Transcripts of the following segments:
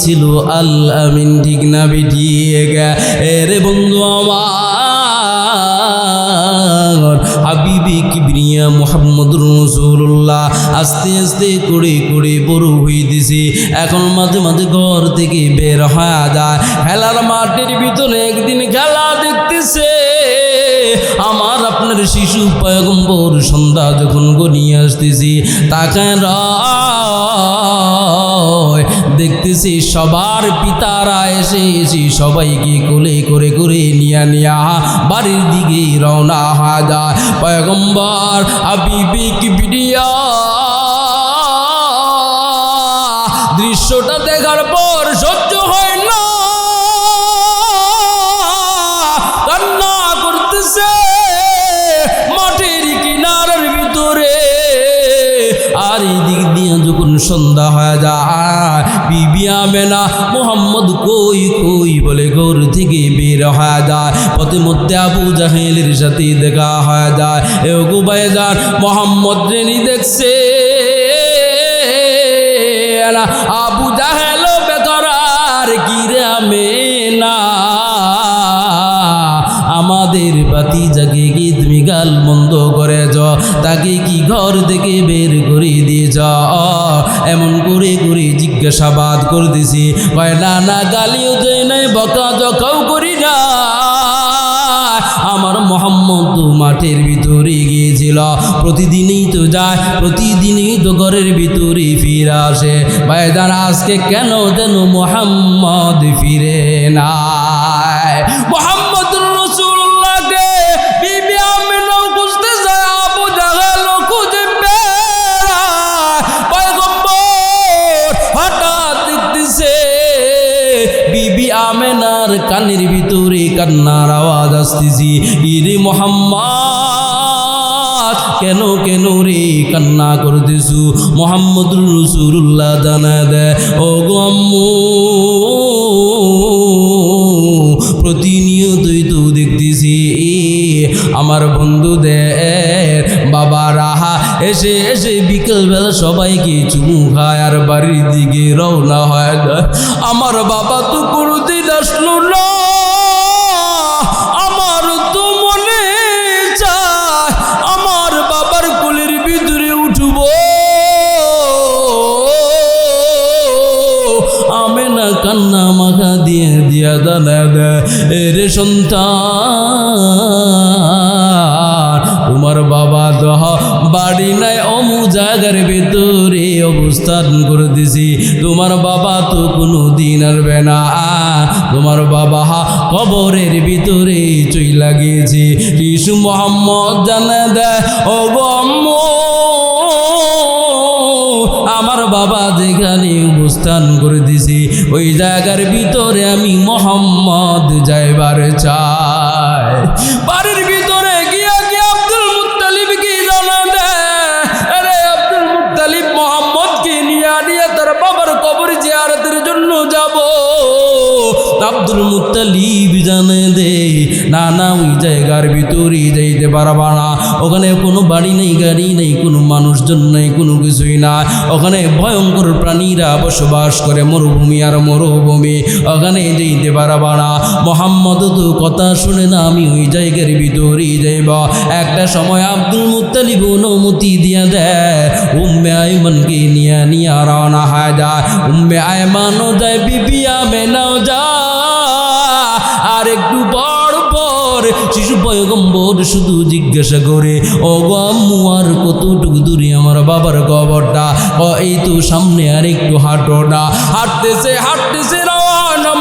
ছিল আল আমিন, ঠিক না বেঠিক? রে বন্ধু আমার, হাবিবে কিবরিয়া মুহাম্মদুর রাসূলুল্লাহ আস্তে আস্তে করে করে বড় হইতেছে। এখন মাঝে মাঝে ঘর থেকে বের হয়ে যায়, খেলার মাঠের ভিতরে একদিন খেলা দেখতেছে। আমার আপনার শিশু পয়গম্বর সন্ধ্যা যখন গনিয়ে আসতেছি, তাকায় দেখতেছি সবার পিতারা এসে সবাইকে কোলে করে করে নিয়া বাড়ির দিকে রওনা হয়ে যায়। পয়গম্বর হাবিবে কিবরিয়া দৃশ্যটা দেখার পর সহ্য হয় না, কান্না করতেছে মাঠের কিনারার ভিতরে। আর এই দিক দিয়ে যখন সন্ধ্যা হয়ে যায়, বিবি আমেনা মুহাম্মদ কই কই বলে ঘর থেকে বের হয়ে যায়। পথে মধ্যে আবু জাহেলের সাথে দেখা হয়ে যায়। এগো ভাইজান, মুহাম্মদ রেনি দেখছে আবু জাহেল বেকরার, কি রে আমেনা আমাদের বাতিজাকে কি তুমি গাল মন্দ করেছ? তাকে কি ঘর থেকে বের করে দিয়েছ? এমন করে করে জিজ্ঞাসাবাদ করতেছি। কয় না না, গালিও দেয় নাই, বকা জকাও করি না। আমার মোহাম্মদ তো মাঠের ভিতরে গিয়েছিল, প্রতিদিনই তো যায়, প্রতিদিনই তো ঘরের ভিতরে ফিরে আসে। ভাইজান, আজকে কেন যেন মোহাম্মদ ফিরে নাই? মোহাম্মদুর রাসূলুল্লাহকে বিবি আমেনা খুঁজতে যায়, আবু জাহেল খুঁজে বেড়ায়। পয়গম্বর হঠাৎ দেখতেছে বিবি আমেনার কানের ভিতরে কান্নার আওয়াজ আসতেছি। ইরে মোহাম্মদ, কেন কেন রে কান্না করতেছু? মুহাম্মদুর রাসূলুল্লাহ জানা দেয়, ও গো আম্মু, প্রতিনিয়তই তো দেখতেছি আমার বন্ধুদের বাবা রাহা এসে এসে বিকেলবেলা সবাইকে চুমু খায় আর বাড়ির দিকে রওনা হয়ে যায়। আমার বাবা তো কোনোদিন আসলো না। আমার তো মনে চায় আমার বাবার কোলের ভিতরে উঠব। আমেনা কান্না মাখা দিয়ে দিয়া দানা দেয়, রে সন্তান, তোমার বাবা দহ বাড়ি নাই, অমু জায়গার ভেতরে অবস্থান করে দিছি। তোমার বাবা তো কোনো দিন আসবে না, তোমার বাবা কবরের ভিতরে চইলা গিয়েছে। শিশু মোহাম্মদ জানা দেয়, ও গো আম্মু, আমার বাবা যেখানে অবস্থান করে দিছি ওই জায়গার ভিতরে আমি মোহাম্মদ যাইবার চাই। বাড়ির ভিতরে গিয়া গিয়া আব্দুল মুত্তালিব কি জানা দেয়, আরে আব্দুল মুত্তালিব মোহাম্মদকে নিয়ে তার বাবার কবর জিয়ারতের জন্য যাব। আব্দুল মুত্তালিব জানে দে, না না, ওই জায়গার ভিতরে যাইতে পারবা না। ওখানে কোনো বাড়ি নেই, গাড়ি নেই, কোনো মানুষজন নেই, কোনো কিছুই না। ওখানে ভয়ঙ্কর প্রাণীরা বসবাস করে, মরুভূমি আর মরুভূমি, ওখানে যাইতে পারবা না। মোহাম্মদ তো কথা শুনে না, আমি ওই জায়গার ভিতরেই যাইব। একটা সময় আব্দুল মুত্তালিব অনুমতি দিয়া দেয়, উম্মে আইমানকে নিয়ে রওনা হয়ে যায়। উম্মে আইমানও যায়, বিবি আমেনাও যায়। আর একটু পর পর শিশু পয়গম্বর শুধু জিজ্ঞাসা করে, ও গো আম্মু, আর কতটুকু দূরে আমার বাবার কবরটা? এই তো সামনে, আর একটু হাঁটো না। হাঁটতেছে হাঁটতেছে রওনা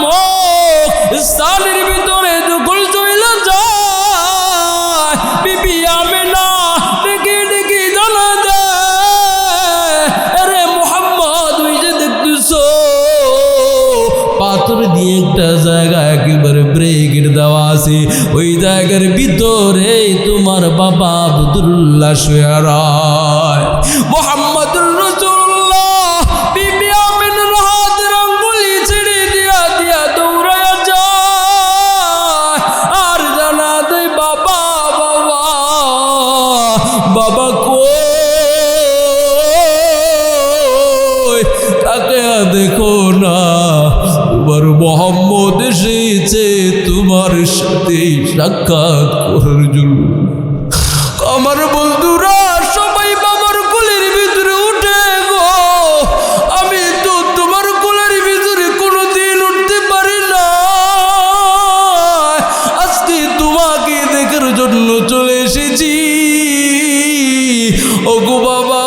স্থানের ভিতরে যখন চলে যায়, বিবি আমেনা ডেকে ডেকে জানা দেয়, আরে মোহাম্মদ, ওই যে দেখতেছো পাথর দিয়ে একটা জায়গা একেবারে ব্রেকের দেওয়া আছে, ওই জায়গার ভিতরে তোমার বাবা আব্দুল্লাহ শুয়ে রয়। মুহাম্মদুর রাসূলুল্লাহ বিবি আমেনার হাতের আঙ্গুলি ছেড়ে দিয়া দিয়া দৌড়ায়া যায় আর জানা দেয়, বাবা বাবা বাবা কই? তাকে দেখো না, তোমার মোহাম্মদ এসেছে তোমার সাথে সাক্ষাৎ করার জন্য। আমার বন্ধুরা সবাই বাবার কোলের ভিতরে উঠে গো, আমি তো তোমার কোলের ভিতরে কোনোদিন উঠতে পারি না, আজকে তোমাকে দেখার জন্য চলে এসেছি। ওগো বাবা,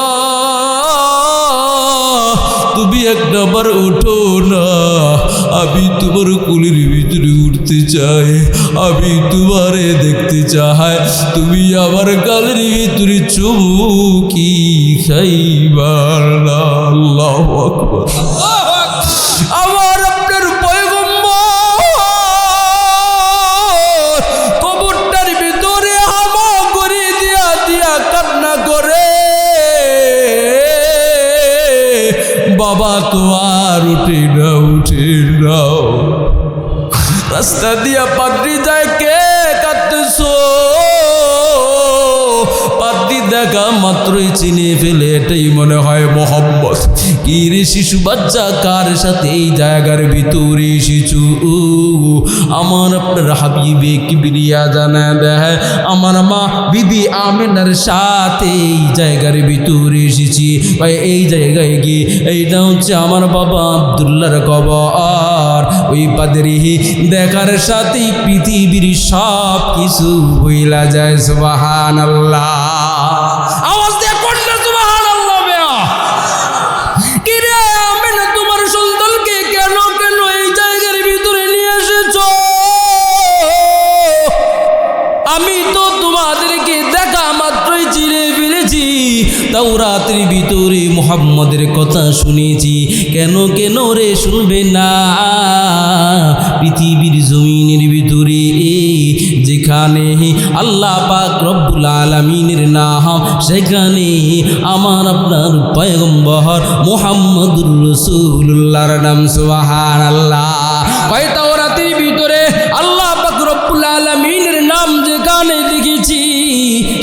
তুমি একটাবার উঠো না, আমি তোমার কোলের ভিতরে উঠতে চাই, আমি তোমারে দেখতে চাই, তুমি আমার গালের ভিতরে চুমুকি খাইবার না। আল্লাহু আকবার। আমার আপনার পয়গম্বর কবরটার ভিতরে হামা করে দিয়া দিয়া কান্না করে, বাবা তো আর উঠে না, উঠে নাও। রাস্তা দিয়া পাদ্রি যায়, কে কাঁদতেছো? পাদ্রি দেখা মাত্রই চিনে ফেলে, এটাই মনে হয় মোহাম্মদ। কি রে শিশু বাচ্চা, কার সাথে এই জায়গার ভিতরে এসেছো? আমার আপনার হাবিবে কিবরিয়া জানা দেয়, আমার মা বিবি আমিনার সাথে এই জায়গার ভিতরে এসেছি। ভাই এই জায়গায় গিয়ে, এইটা হচ্ছে আমার বাবা আব্দুল্লাহর কবর। ওই পাদ্রি দেখার সাথেই পৃথিবীর সব কিছু ভুলা যায়। সুবহানাল্লাহ, আওয়াজ দিয়ে কোনটা সুবহানাল্লাহ। কি রে আমিনা, তোমার সন্তানকে কেন কেন এই জায়গার ভিতরে নিয়ে এসেছো? আমি তো তোমাদেরকে দেখা মাত্রই চিনে ফেলেছি, তাওরাতের ভিতরে মুহাম্মদের কথা শুনেছি। কেন কেন রে শুনবে না? পৃথিবীর জমিনের ভিতরে যেখানে আল্লাহ পাক রব্বুল আলামিনের নাম, সেখানে আমার আপনার পয়গম্বর মুহাম্মদুর রাসূলুল্লাহর নাম। সুবহানাল্লাহ। কয় তাওরাতের ভিতরে আল্লাহ পাক রব্বুল আলামিনের নাম যেখানে দেখেছি,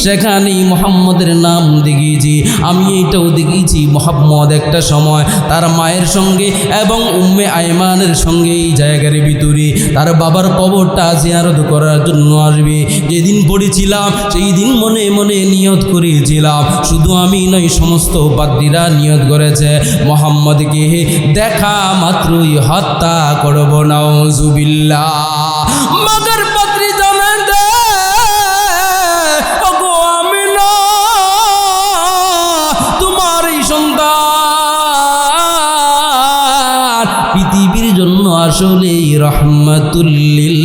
সেখানেই মুহাম্মদের নাম দেখেছি। আমি এটাও দেখেছি, মুহাম্মদ একটা সময় তার মায়ের সঙ্গে এবং উম্মে আইমানের সঙ্গে এই জায়গার ভিতরে তার বাবার কবরটা জিয়ারত করার জন্য আসবে। যেদিন পড়েছিলাম সেই দিন মনে মনে নিয়ত করেছিলাম, শুধু আমি নয়, সমস্ত পাদ্রীরা নিয়ত করেছে, মুহাম্মদকে দেখা মাত্রই হত্যা করব। নাউজুবিল্লাহ। মগর পাদ্রী জানান দে, ওগো আমিনা, তোমার এই সন্তান পৃথিবীর জন্য আসলে রহমাতুল লিল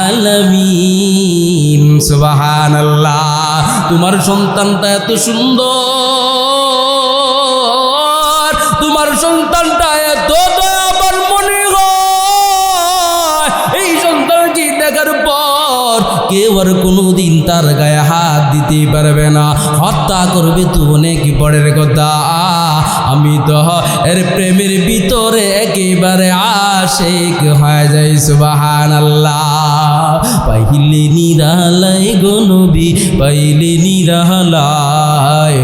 আলামিন। সুবহানাল্লাহ। তোমার সন্তানটা এত সুন্দর, তোমার সন্তানটা এত দয়াবান মনে হয়, এই সন্তানকে দেখার পর কেউ আর কোনোদিন তার গায়ে হাত দিতে পারবে না, হত্যা করবে তো অনেক পরের কথা। আমি তো এর প্রেমের ভিতরে একেবারে আশিক হয়ে যাই। সুবহানাল্লাহ। পাইলে নিরালায় গো নবী, পাইলে নিরালায়।